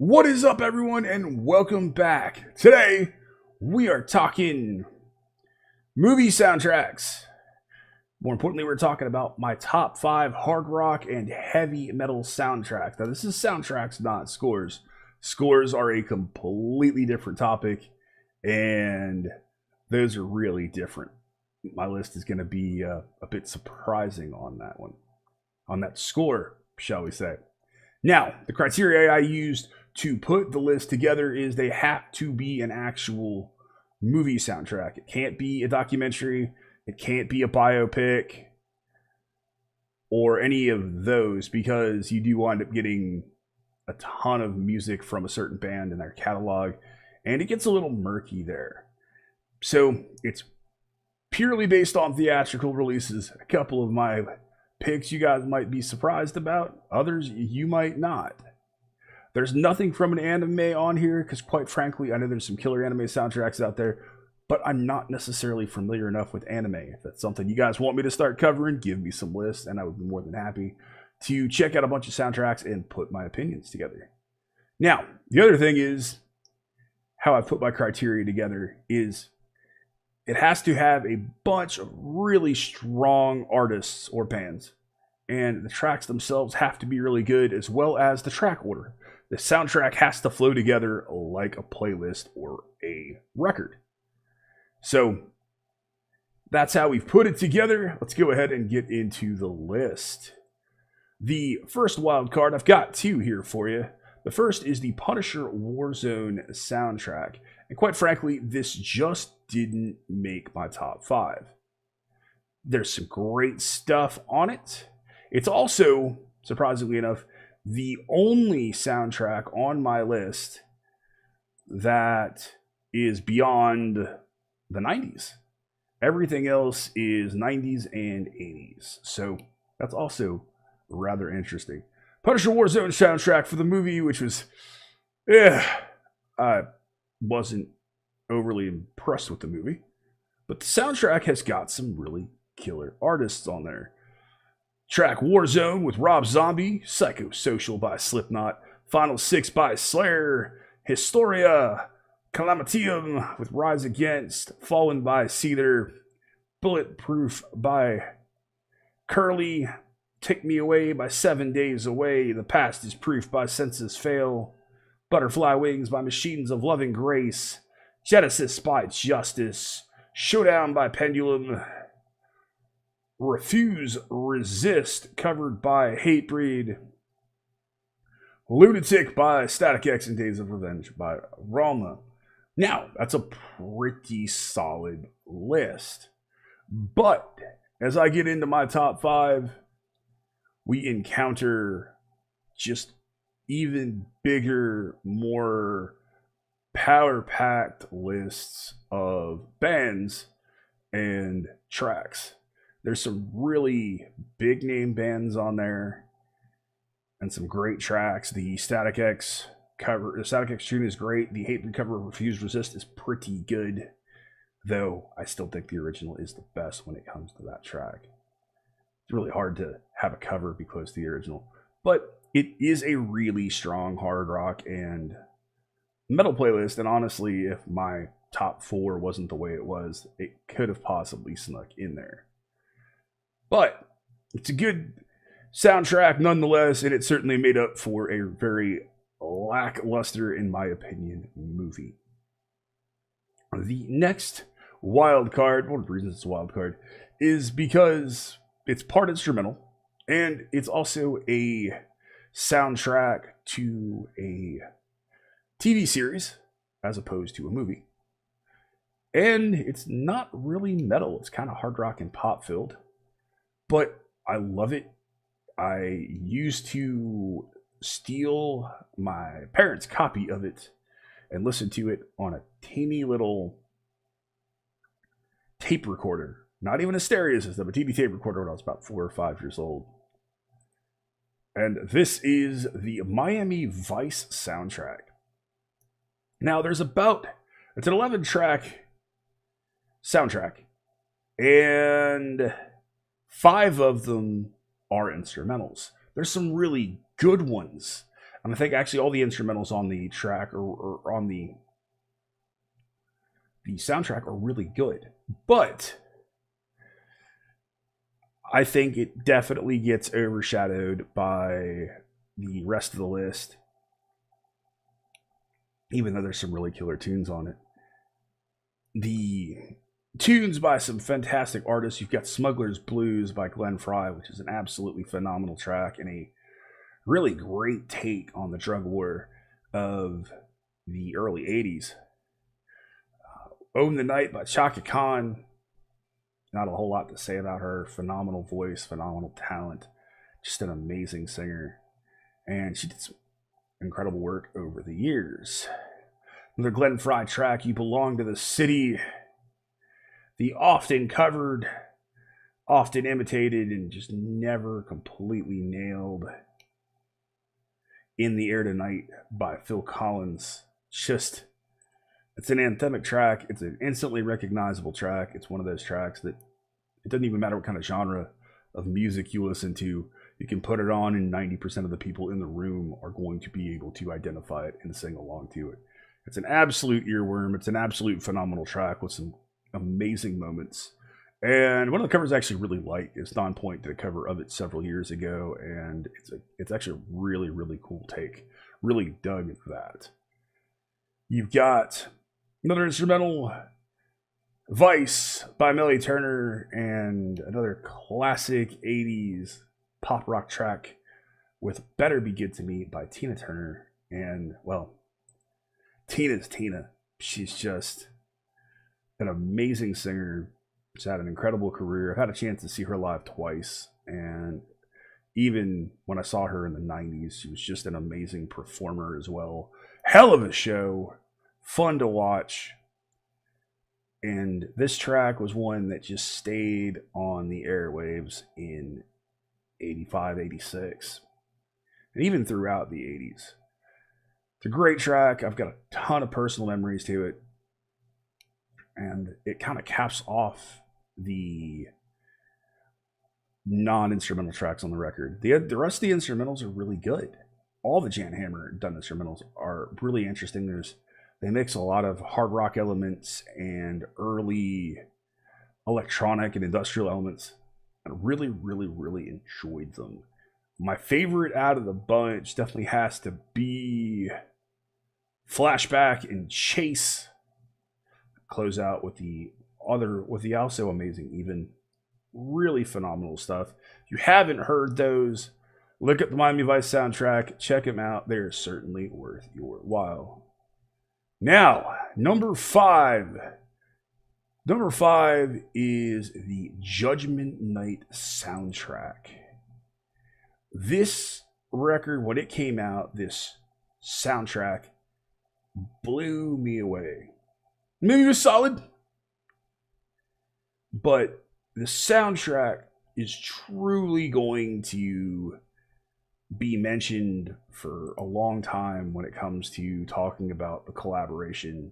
What is up, everyone, and welcome back. Today, we are talking movie soundtracks. More importantly, we're talking about my top 5 hard rock and heavy metal soundtracks. Now, this is soundtracks, not scores. Scores are a completely different topic, and those are really different. My list is going to be a bit surprising on that one, on that score, shall we say. Now, the criteria I used to put the list together is they have to be an actual movie soundtrack. It can't be a documentary. It can't be a biopic or any of those, because you do wind up getting a ton of music from a certain band in their catalog, and it gets a little murky there. So it's purely based on theatrical releases. A couple of my picks you guys might be surprised about. Others you might not. There's nothing from an anime on here because, quite frankly, I know there's some killer anime soundtracks out there, but I'm not necessarily familiar enough with anime. If that's something you guys want me to start covering, give me some lists, and I would be more than happy to check out a bunch of soundtracks and put my opinions together. Now, the other thing is how I put my criteria together is it has to have a bunch of really strong artists or bands, and the tracks themselves have to be really good, as well as the track order. The soundtrack has to flow together like a playlist or a record. So that's how we've put it together. Let's go ahead and get into the list. The first wild card, I've got two here for you. The first is the Punisher Warzone soundtrack. And quite frankly, this just didn't make my top 5. There's some great stuff on it. It's also, surprisingly enough, the only soundtrack on my list that is beyond the 90s. Everything else is 90s and 80s. So that's also rather interesting. Punisher Warzone soundtrack for the movie, which was, I wasn't overly impressed with the movie. But the soundtrack has got some really killer artists on there. Track Warzone with Rob Zombie, Psychosocial by Slipknot, Final Six by Slayer, Historia, Calamitium with Rise Against, Fallen by Seether, Bulletproof by Curly, Take Me Away by 7 Days Away, The Past is Proof by Senses Fail, Butterfly Wings by Machines of Loving Grace, Genesis by Justice, Showdown by Pendulum, Refuse Resist covered by Hatebreed, Lunatic by Static X, and Days of Revenge by Ralma. Now, that's a pretty solid list. But as I get into my top 5, we encounter just even bigger, more power-packed lists of bands and tracks. There's some really big name bands on there and some great tracks. The Static X tune is great. The Hatebreed cover of Refuse Resist is pretty good, though I still think the original is the best when it comes to that track. It's really hard to have a cover be close to the original, but it is a really strong hard rock and metal playlist, and honestly, if my top 4 wasn't the way it was, it could have possibly snuck in there. But it's a good soundtrack nonetheless, and it certainly made up for a very lackluster, in my opinion, movie. The next wild card, one of the reasons it's a wild card, is because it's part instrumental, and it's also a soundtrack to a TV series as opposed to a movie. And it's not really metal, it's kind of hard rock and pop filled. But I love it. I used to steal my parents' copy of it and listen to it on a teeny little tape recorder. Not even a stereo system, a teeny tape recorder when I was about 4 or 5 years old. And this is the Miami Vice soundtrack. Now, it's an 11-track soundtrack. And 5 of them are instrumentals. There's some really good ones. And I think actually all the instrumentals on the track or on the soundtrack are really good. But I think it definitely gets overshadowed by the rest of the list, even though there's some really killer tunes on it. The tunes by some fantastic artists. You've got Smuggler's Blues by Glenn Frey, which is an absolutely phenomenal track and a really great take on the drug war of the early 80s. Own the Night by Chaka Khan. Not a whole lot to say about her. Phenomenal voice, phenomenal talent, just an amazing singer. And she did some incredible work over the years. Another Glenn Frey track, You Belong to the City. The often covered, often imitated, and just never completely nailed In the Air Tonight by Phil Collins. It's an anthemic track. It's an instantly recognizable track. It's one of those tracks that it doesn't even matter what kind of genre of music you listen to. You can put it on and 90% of the people in the room are going to be able to identify it and sing along to it. It's an absolute earworm. It's an absolute phenomenal track with some amazing moments. And one of the covers I actually really like is Don Point did a cover of it several years ago, and it's actually a really, really cool take. Really dug that. You've got another instrumental, Vice by Melly Turner, and another classic 80s pop rock track with Better Be Good to Me by Tina Turner. And, well, Tina's Tina. She's just an amazing singer. She's had an incredible career. I've had a chance to see her live twice, and even when I saw her in the 90s, she was just an amazing performer as well. Hell of a show. Fun to watch. And this track was one that just stayed on the airwaves in 85, 86, and even throughout the 80s. It's a great track. I've got a ton of personal memories to it. And it kind of caps off the non-instrumental tracks on the record. The rest of the instrumentals are really good. All the Jan Hammer done instrumentals are really interesting. They mix a lot of hard rock elements and early electronic and industrial elements. I really, really, really enjoyed them. My favorite out of the bunch definitely has to be Flashback and Chase. Close out with the also amazing, even really phenomenal stuff. If you haven't heard those, look at the Miami Vice soundtrack. Check them out. They're certainly worth your while. Now, number 5. Number 5 is the Judgment Night soundtrack. This record, when it came out, this soundtrack blew me away. Maybe it was solid, but the soundtrack is truly going to be mentioned for a long time when it comes to talking about the collaboration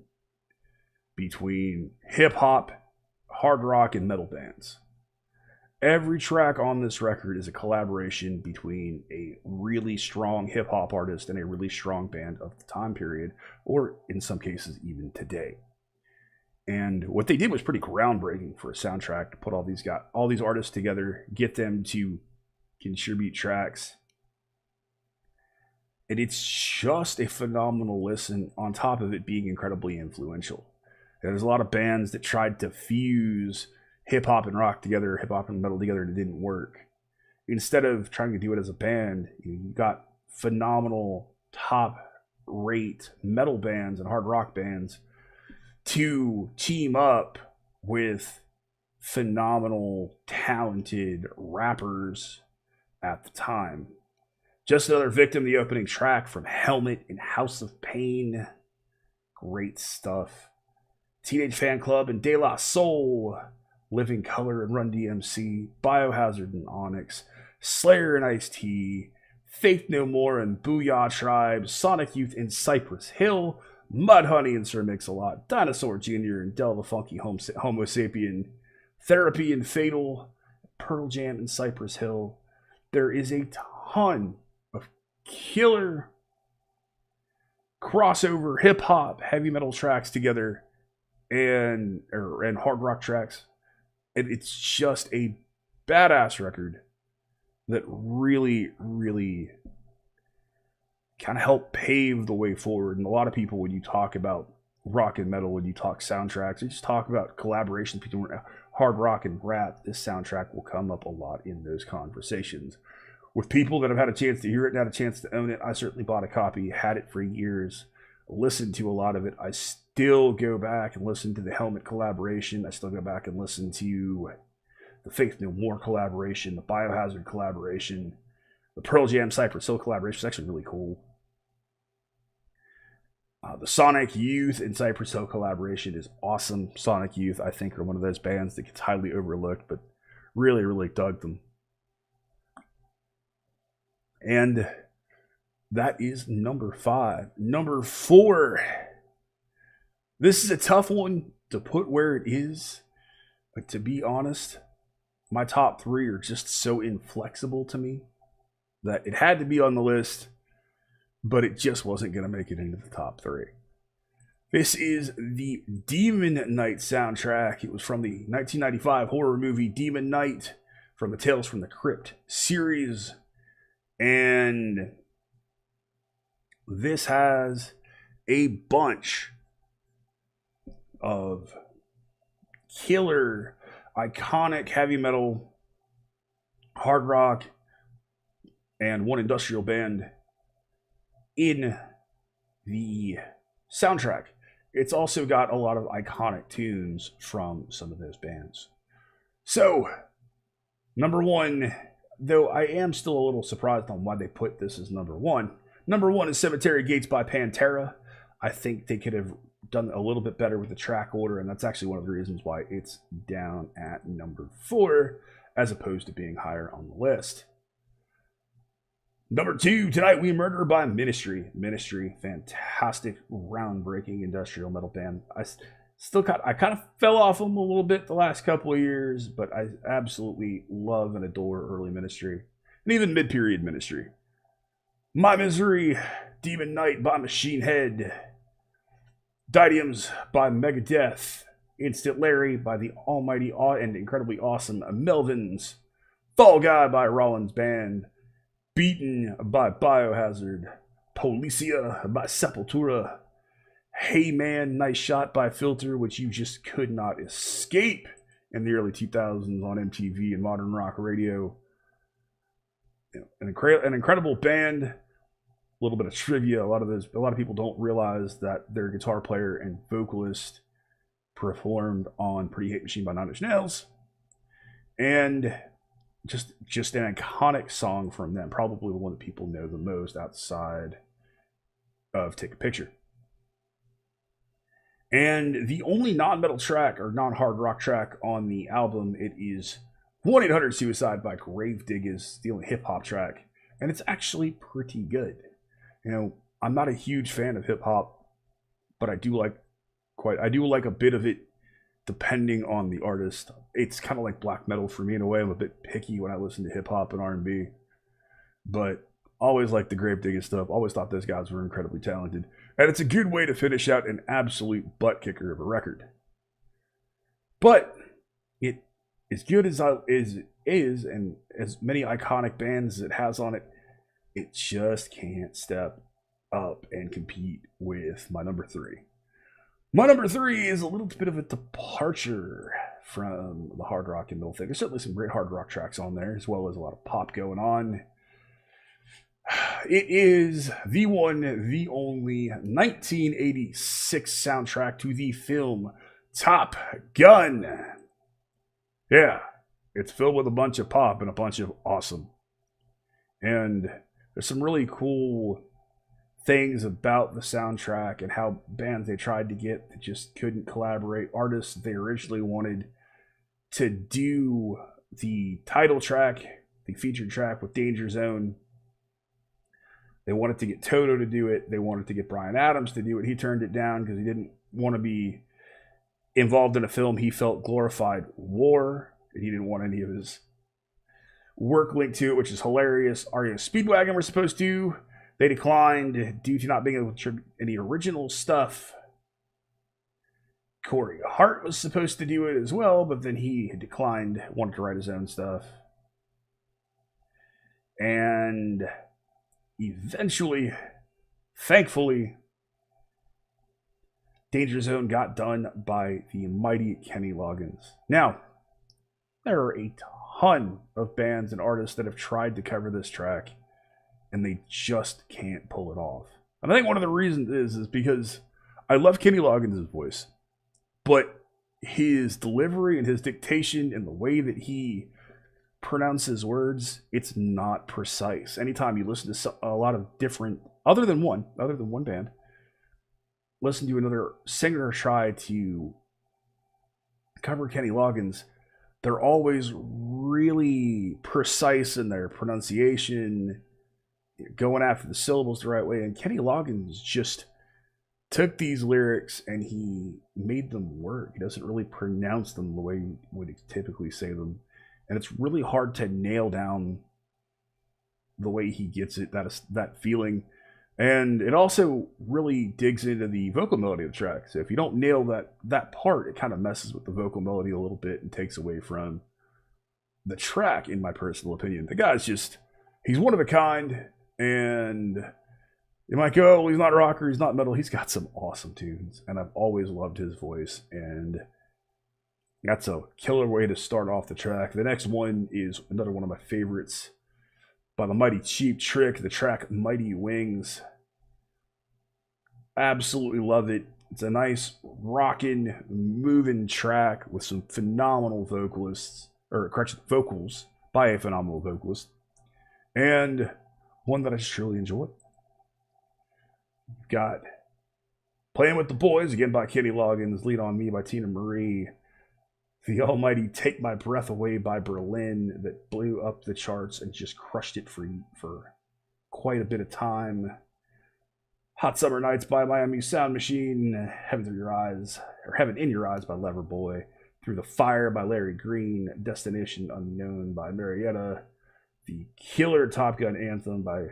between hip-hop, hard rock, and metal bands. Every track on this record is a collaboration between a really strong hip-hop artist and a really strong band of the time period, or in some cases even today. And what they did was pretty groundbreaking for a soundtrack to put all these artists together, get them to contribute tracks. And it's just a phenomenal listen on top of it being incredibly influential. There's a lot of bands that tried to fuse hip-hop and rock together, hip-hop and metal together, and it didn't work. Instead of trying to do it as a band, you got phenomenal top-rate metal bands and hard rock bands to team up with phenomenal, talented rappers at the time. Just Another Victim, the opening track from Helmet and House of Pain. Great stuff. Teenage Fan Club and De La Soul. Living Color and Run DMC. Biohazard and Onyx. Slayer and Ice-T. Faith No More and Booyah Tribe. Sonic Youth and Cypress Hill. Mudhoney and Sir Mix-a-Lot. Dinosaur Jr. and Del the Funky Homo Sapien. Therapy and Fatal. Pearl Jam and Cypress Hill. There is a ton of killer crossover hip hop, heavy metal tracks together, and hard rock tracks. And it's just a badass record that really, really kind of helped pave the way forward. And a lot of people, when you talk about rock and metal, when you talk soundtracks, you just talk about collaborations between hard rock and rap, this soundtrack will come up a lot in those conversations. With people that have had a chance to hear it and had a chance to own it, I certainly bought a copy, had it for years, listened to a lot of it. I still go back and listen to the Helmet collaboration. I still go back and listen to the Faith No More collaboration, the Biohazard collaboration, the Pearl Jam Cypress Hill collaboration is actually really cool. The Sonic Youth and Cypress Hill collaboration is awesome. Sonic Youth, I think, are one of those bands that gets highly overlooked, but really, really dug them. And that is number 5. Number 4. This is a tough one to put where it is, but to be honest, my top 3 are just so inflexible to me that it had to be on the list, but it just wasn't going to make it into the top 3. This is the Demon Knight soundtrack. It was from the 1995 horror movie Demon Knight from the Tales from the Crypt series. And this has a bunch of killer, iconic heavy metal, hard rock, and one industrial band in the soundtrack. It's also got a lot of iconic tunes from some of those bands. So, number 1, though I am still a little surprised on why they put this as number 1. Number 1 is Cemetery Gates by Pantera. I think they could have done a little bit better with the track order, and that's actually one of the reasons why it's down at number 4 as opposed to being higher on the list. Number 2, Tonight We Murder by Ministry. Ministry, fantastic, groundbreaking industrial metal band. I kind of fell off them a little bit the last couple of years, but I absolutely love and adore early Ministry, and even mid-period Ministry. My Misery, Demon Knight by Machine Head. Didyms by Megadeth. Instant Larry by the almighty and incredibly awesome Melvins. Fall Guy by Rollins Band. Beaten by Biohazard. Policia by Sepultura. Hey Man, Nice Shot by Filter, which you just could not escape in the early 2000s on MTV and modern rock radio. An incredible band. A little bit of trivia. A lot of people don't realize that their guitar player and vocalist performed on Pretty Hate Machine by Nine Inch Nails. And just an iconic song from them. Probably the one that people know the most outside of Take a Picture. And the only non-metal track or non-hard rock track on the album, it is 1-800-Suicide by Gravediggers, the only hip-hop track. And it's actually pretty good. You know, I'm not a huge fan of hip-hop, but I do like a bit of it depending on the artist. It's kind of like black metal for me in a way. I'm a bit picky when I listen to hip-hop and R&B. But always liked the Gravediggers stuff. Always thought those guys were incredibly talented. And it's a good way to finish out an absolute butt kicker of a record. But it, as good as it is, and as many iconic bands as it has on it, it just can't step up and compete with my number 3. My number 3 is a little bit of a departure from the hard rock and metal thing. There's certainly some great hard rock tracks on there, as well as a lot of pop going on. It is the one, the only 1986 soundtrack to the film Top Gun. Yeah, it's filled with a bunch of pop and a bunch of awesome. And there's some really cool things about the soundtrack and how bands they tried to get that just couldn't collaborate. Artists they originally wanted to do the title track, the featured track with Danger Zone. They wanted to get Toto to do it. They wanted to get Bryan Adams to do it. He turned it down because he didn't want to be involved in a film he felt glorified war. And he didn't want any of his work linked to it, which is hilarious. REO Speedwagon were supposed to They declined due to not being able to contribute any original stuff. Corey Hart was supposed to do it as well, but then he declined, wanted to write his own stuff. And eventually, thankfully, Danger Zone got done by the mighty Kenny Loggins. Now, there are a ton of bands and artists that have tried to cover this track, and they just can't pull it off. And I think one of the reasons is because I love Kenny Loggins' voice, but his delivery and his dictation and the way that he pronounces words, it's not precise. Anytime you listen to a lot of different, other than one band, listen to another singer try to cover Kenny Loggins, they're always really precise in their pronunciation, going after the syllables the right way. And Kenny Loggins just took these lyrics and he made them work. He doesn't really pronounce them the way you would typically say them. And it's really hard to nail down the way he gets it, that feeling. And it also really digs into the vocal melody of the track. So if you don't nail that part, it kind of messes with the vocal melody a little bit and takes away from the track, in my personal opinion. The guy's he's one of a kind. And you might go, oh, he's not rocker, he's not metal. He's got some awesome tunes. And I've always loved his voice. And that's a killer way to start off the track. The next one is another one of my favorites by the mighty Cheap Trick, the track Mighty Wings. Absolutely love it. It's a nice, rockin', moving track with some phenomenal vocals by a phenomenal vocalist. And one that I just truly enjoy. You've got Playing with the Boys, again by Kenny Loggins, Lead on Me by Tina Marie. The almighty Take My Breath Away by Berlin, that blew up the charts and just crushed it for quite a bit of time. Hot Summer Nights by Miami Sound Machine. Heaven in Your Eyes by Loverboy. Through the Fire by Larry Green. Destination Unknown by Marietta. The killer Top Gun Anthem by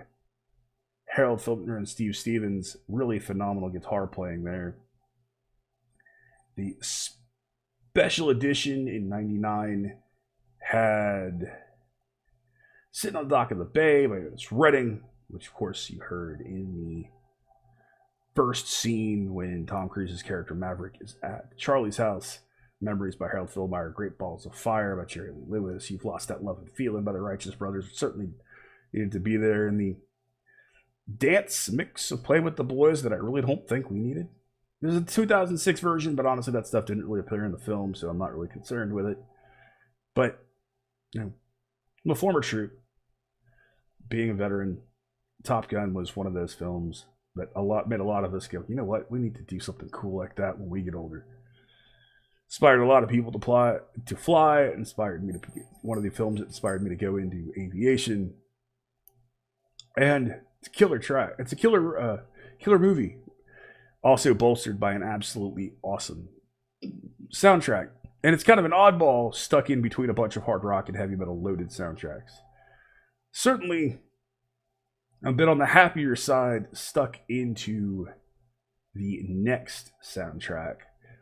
Harold Filtner and Steve Stevens. Really phenomenal guitar playing there. The special edition in '99 had Sitting on the Dock of the Bay by Otis Redding, which of course you heard in the first scene when Tom Cruise's character Maverick is at Charlie's house. Memories by Harold Filmeyer. Great Balls of Fire by Jerry Lee Lewis. You've Lost That Love and Feeling by the Righteous Brothers. Certainly needed to be there in the dance mix of Play with the Boys that I really don't think we needed. There's a 2006 version, but honestly that stuff didn't really appear in the film, so I'm not really concerned with it. But, I'm a former troop. Being a veteran, Top Gun was one of those films that made a lot of us go, you know what, we need to do something cool like that when we get older. Inspired a lot of people to fly. It inspired me to be one of the films that inspired me to go into aviation. And it's a killer track. It's a killer movie. Also bolstered by an absolutely awesome soundtrack. And it's kind of an oddball stuck in between a bunch of hard rock and heavy metal loaded soundtracks. Certainly a bit on the happier side, stuck into the next soundtrack.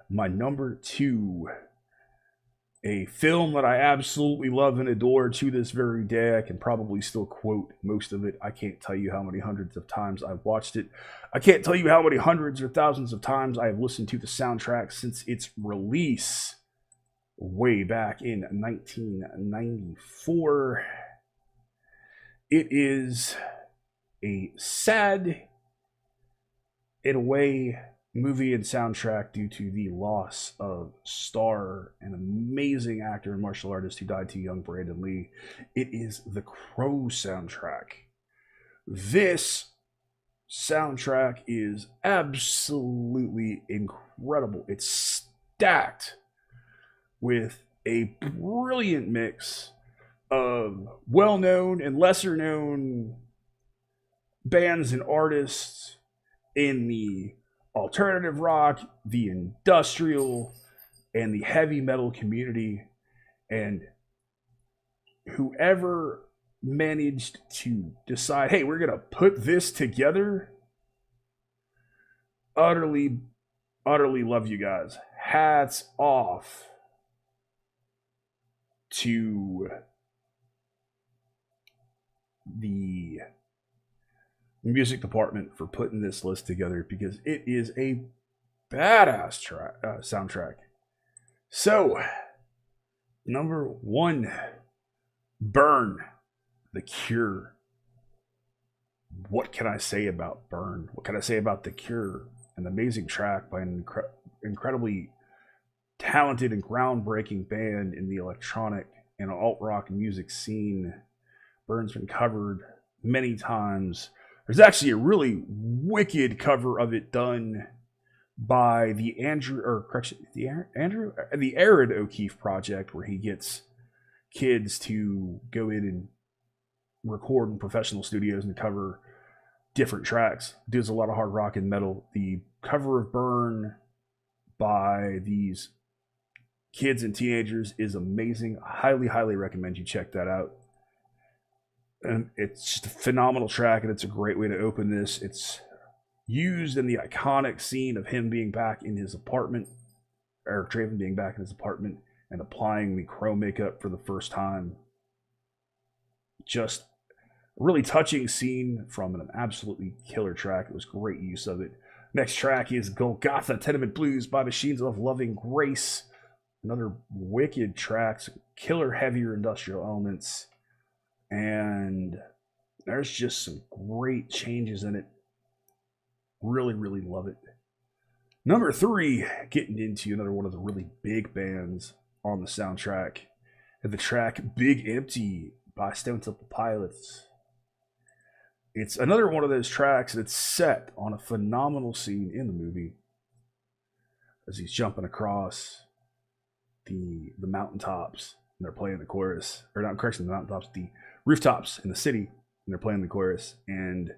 My number 2, a film that I absolutely love and adore to this very day. I can probably still quote most of it. I can't tell you how many hundreds of times I've watched it. I can't tell you how many hundreds or thousands of times I have listened to the soundtrack since its release way back in 1994. It is a sad, in a way, movie and soundtrack due to the loss of star and amazing actor and martial artist who died too young, Brandon Lee. It is the Crow soundtrack. This soundtrack is absolutely incredible. It's stacked with a brilliant mix of well-known and lesser-known bands and artists in the alternative rock, the industrial, and the heavy metal community. And whoever managed to decide, hey, we're going to put this together. Utterly, utterly love you guys. Hats off to the music department for putting this list together, because it is a badass soundtrack. So, number 1, Burn, The Cure. What can I say about Burn? What can I say about The Cure? An amazing track by an incredibly talented and groundbreaking band in the electronic and alt-rock music scene. Burn's been covered many times. There's actually a really wicked cover of it done by the Aaron O'Keefe Project, where he gets kids to go in and record in professional studios and cover different tracks. Does a lot of hard rock and metal. The cover of Burn by these kids and teenagers is amazing. I highly, highly recommend you check that out. And it's just a phenomenal track, and it's a great way to open this. It's used in the iconic scene of him being back in his apartment, Eric Draven being back in his apartment and applying the chrome makeup for the first time. Just a really touching scene from an absolutely killer track. It was great use of it. Next track is Golgotha Tenement Blues by Machines of Loving Grace. Another wicked track, killer heavier industrial elements. And there's just some great changes in it. Really, really love it. Number 3, getting into another one of the really big bands on the soundtrack. And the track Big Empty by Stone Temple Pilots. It's another one of those tracks that's set on a phenomenal scene in the movie as he's jumping across the mountaintops and they're playing the chorus. Or not, correction, the mountaintops, the rooftops in the city, and they're playing the chorus. And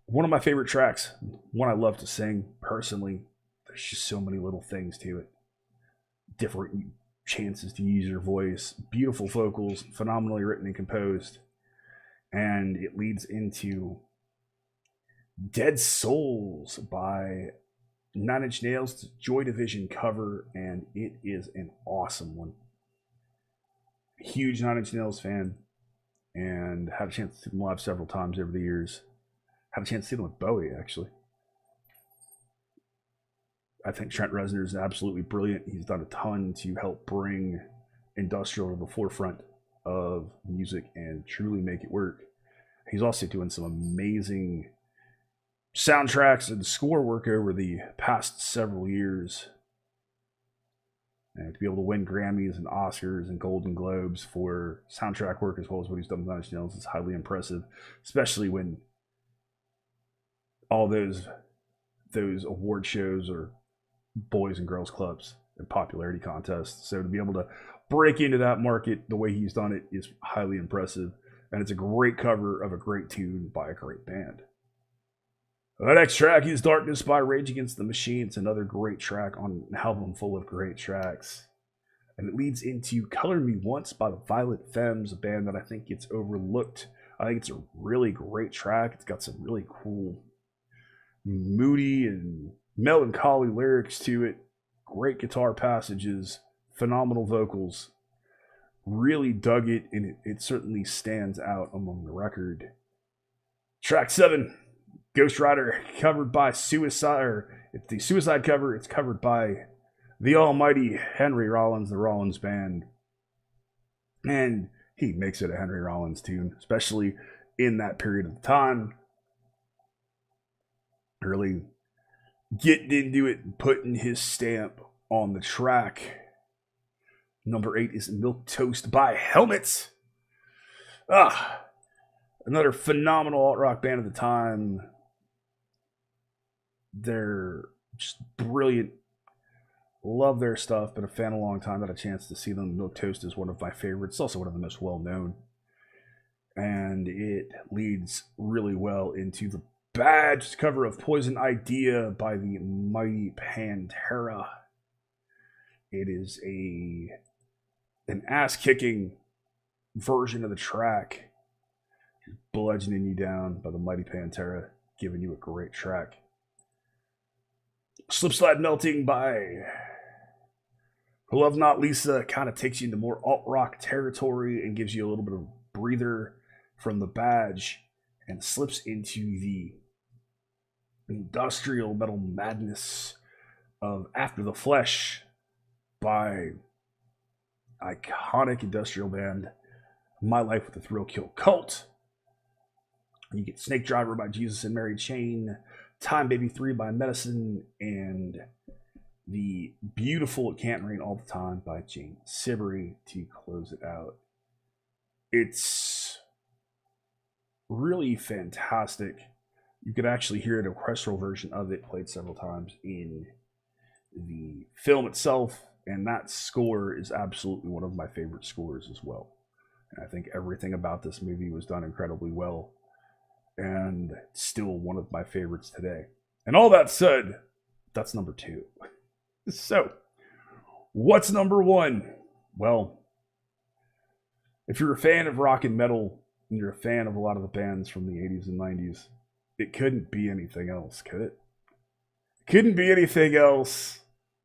one of my favorite tracks, one I love to sing personally. There's just so many little things to it. Different chances to use your voice, beautiful vocals, phenomenally written and composed. And it leads into Dead Souls by Nine Inch Nails, Joy Division cover, and it is an awesome one. Huge Nine Inch Nails fan, and had a chance to see them live several times over the years. Had a chance to see them with Bowie, actually. I think Trent Reznor is absolutely brilliant. He's done a ton to help bring industrial to the forefront of music and truly make it work. He's also doing some amazing soundtracks and score work over the past several years. And to be able to win Grammys and Oscars and Golden Globes for soundtrack work as well as what he's done with Nine Inch Nails is highly impressive, especially when all those award shows are boys and girls clubs and popularity contests. So to be able to break into that market the way he's done it is highly impressive. And it's a great cover of a great tune by a great band. The next track is Darkness by Rage Against the Machine. It's another great track on an album full of great tracks. And it leads into Color Me Once by the Violent Femmes, a band that I think gets overlooked. I think it's a really great track. It's got some really cool, moody and melancholy lyrics to it. Great guitar passages, phenomenal vocals. Really dug it, and it certainly stands out among the record. Track 7, Ghost Rider, covered by Suicide, or it's the Suicide cover. It's covered by the almighty Henry Rollins, the Rollins Band. And he makes it a Henry Rollins tune, especially in that period of time. Really getting into it and putting his stamp on the track. Number 8 is Milk Toast by Helmets. Another phenomenal alt-rock band at the time. They're just brilliant. Love their stuff. Been a fan a long time. Got a chance to see them. Milk Toast is one of my favorites. It's also one of the most well-known. And it leads really well into the Badge cover of Poison Idea by the mighty Pantera. It is an ass-kicking version of the track, bludgeoning you down by the mighty Pantera, giving you a great track. Slipslide Melting by Love Not Lisa kind of takes you into more alt-rock territory and gives you a little bit of breather from the Badge and slips into the industrial metal madness of After the Flesh by iconic industrial band My Life with the Thrill Kill Cult. You get Snake Driver by Jesus and Mary Chain, Time Baby 3 by Medicine, and the beautiful It Can't Rain All the Time by Jane Siberry to close it out. It's really fantastic. You could actually hear an orchestral version of it played several times in the film itself, and that score is absolutely one of my favorite scores as well. And I think everything about this movie was done incredibly well, and still one of my favorites today. And all that said, that's number 2. So, what's number 1? Well, if you're a fan of rock and metal, and you're a fan of a lot of the bands from the 80s and 90s, it couldn't be anything else, could it? Couldn't be anything else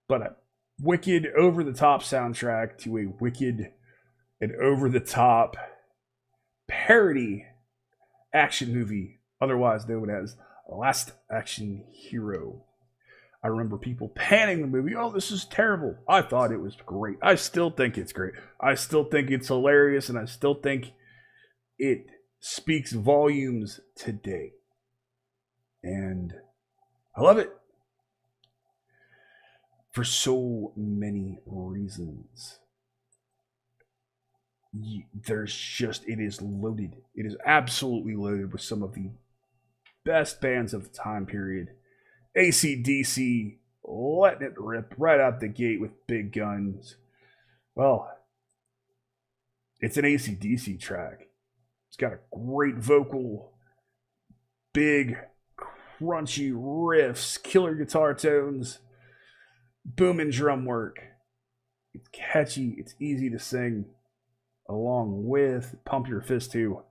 but a wicked, over-the-top soundtrack to a wicked and over-the-top parody action movie, otherwise known as Last Action Hero. I remember people panning the movie. Oh, this is terrible. I thought it was great. I still think it's great. I still think it's hilarious, and I still think it speaks volumes today. And I love it for so many reasons. It is loaded. It is absolutely loaded with some of the best bands of the time period. AC/DC letting it rip right out the gate with big guns. Well, it's an AC/DC track. It's got a great vocal, big, crunchy riffs, killer guitar tones, booming drum work. It's catchy, it's easy to sing along with, pump your fist to.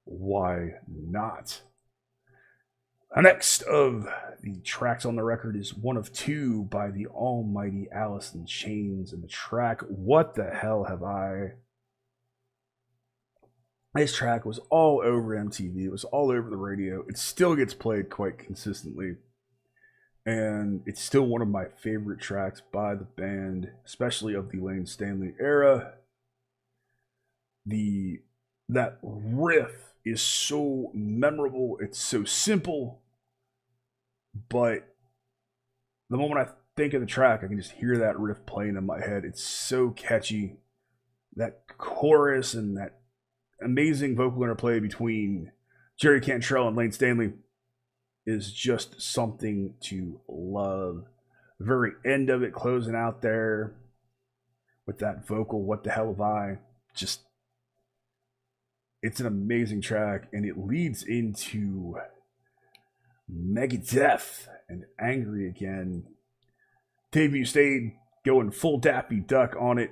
Why not? The next of the tracks on the record is one of 2 by the almighty Alice in Chains, and the track What the Hell Have I? This track was all over MTV. It was all over the radio. It still gets played quite consistently. And it's still one of my favorite tracks by the band, especially of the Lane Stanley era. That riff is so memorable. It's so simple. But the moment I think of the track, I can just hear that riff playing in my head. It's so catchy. That chorus and that amazing vocal interplay between Jerry Cantrell and Lane Stanley is just something to love. The very end of it, closing out there with that vocal, What the Hell Have I? Just, it's an amazing track, and it leads into Megadeth and Angry Again. Dave Mustaine going full Daffy Duck on it.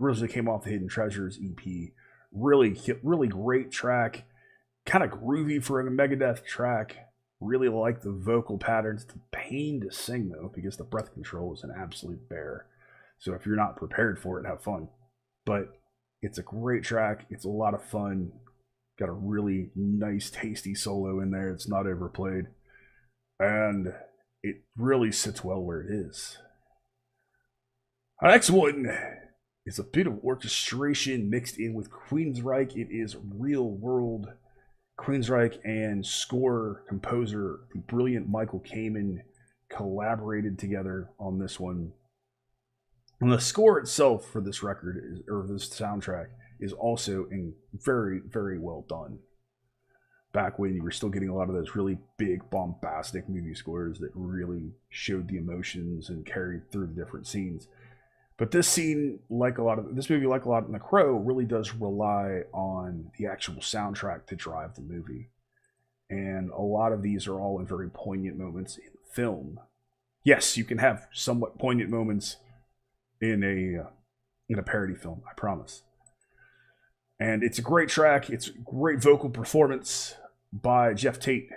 Originally came off the Hidden Treasures EP. Really great track. Kind of groovy for a Megadeth track. Really like the vocal patterns. It's a pain to sing, though, because the breath control is an absolute bear. So if you're not prepared for it, have fun. But it's a great track. It's a lot of fun. Got a really nice, tasty solo in there. It's not overplayed. And it really sits well where it is. Our next one is a bit of orchestration mixed in with Queensryche. It is Real World. Queensryche and score composer, the brilliant Michael Kamen, collaborated together on this one. And the score itself for this record, or this soundtrack, is also very, very well done. Back when you were still getting a lot of those really big, bombastic movie scores that really showed the emotions and carried through the different scenes. But this movie, like a lot in The Crow, really does rely on the actual soundtrack to drive the movie. And a lot of these are all in very poignant moments in film. Yes, you can have somewhat poignant moments in a parody film, I promise. And it's a great track. It's great vocal performance by Jeff Tate.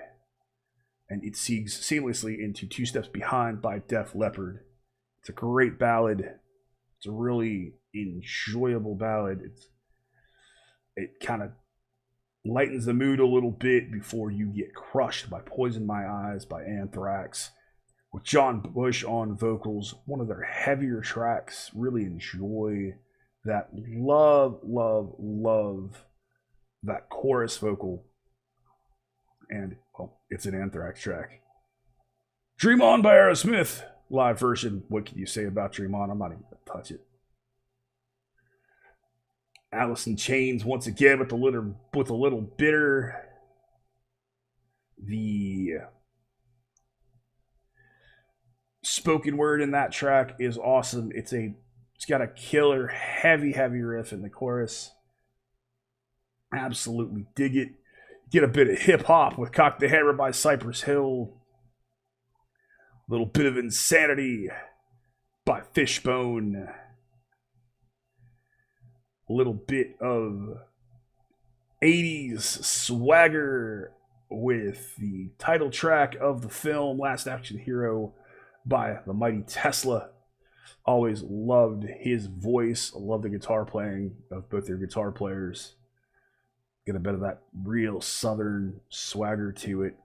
And it segues seamlessly into Two Steps Behind by Def Leppard. It's a great ballad. It's a really enjoyable ballad. It kind of lightens the mood a little bit before you get crushed by Poison My Eyes by Anthrax. With John Bush on vocals, one of their heavier tracks. Really enjoy that. Love that chorus vocal. And, well, it's an Anthrax track. Dream On by Aerosmith. Live version. What can you say about Dream On? I'm not even going to touch it. Alice in Chains once again with a little bitter. The spoken word in that track is awesome. It's got a killer heavy riff in the chorus. Absolutely dig it. Get a bit of hip hop with Cock the Hammer by Cypress Hill. A little bit of Insanity by Fishbone. A little bit of 80s swagger with the title track of the film, Last Action Hero by the Mighty Tesla. Always loved his voice. I love the guitar playing of both their guitar players. Get a bit of that real southern swagger to it.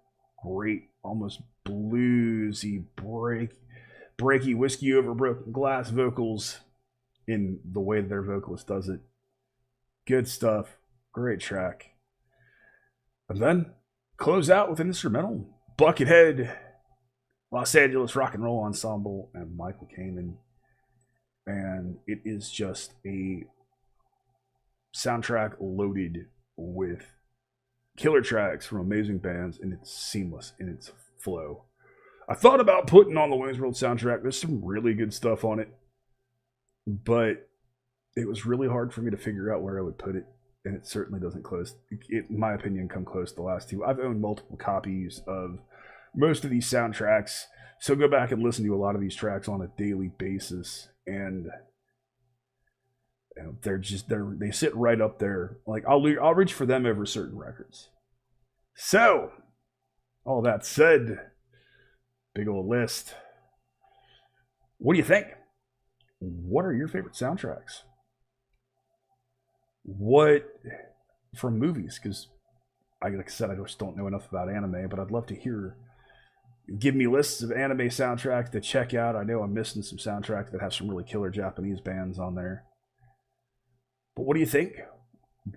Great, almost bluesy, breaky whiskey over broken glass vocals in the way their vocalist does it. Good stuff. Great track. And then close out with an instrumental. Buckethead, Los Angeles Rock and Roll Ensemble, and Michael Kamen. And it is just a soundtrack loaded with killer tracks from amazing bands, and it's seamless in its flow. I thought about putting on the Wayne's World soundtrack. There's some really good stuff on it, but it was really hard for me to figure out where I would put it, and it certainly doesn't in my opinion, come close to the last two. I've owned multiple copies of most of these soundtracks, so go back and listen to a lot of these tracks on a daily basis, and they sit right up there. Like I'll reach for them over certain records. So, all that said, big old list. What do you think? What are your favorite soundtracks? What from movies? Because like I said, I just don't know enough about anime, but I'd love to hear. Give me lists of anime soundtracks to check out. I know I'm missing some soundtracks that have some really killer Japanese bands on there. But what do you think?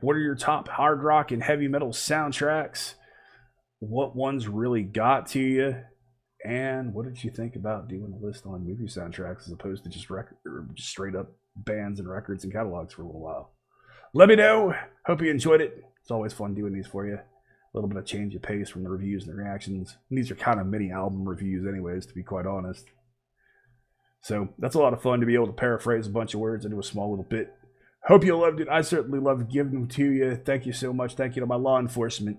What are your top hard rock and heavy metal soundtracks? What ones really got to you? And what did you think about doing a list on movie soundtracks as opposed to just straight up bands and records and catalogs for a little while? Let me know. Hope you enjoyed it. It's always fun doing these for you. A little bit of change of pace from the reviews and the reactions. And these are kind of mini album reviews anyways, to be quite honest. So that's a lot of fun to be able to paraphrase a bunch of words into a small little bit. Hope you loved it. I certainly loved giving them to you. Thank you so much. Thank you to my law enforcement,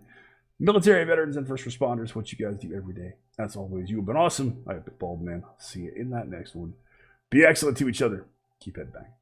military veterans, and first responders. What you guys do every day. As always, you have been awesome. I have been Baldman. See you in that next one. Be excellent to each other. Keep head bang.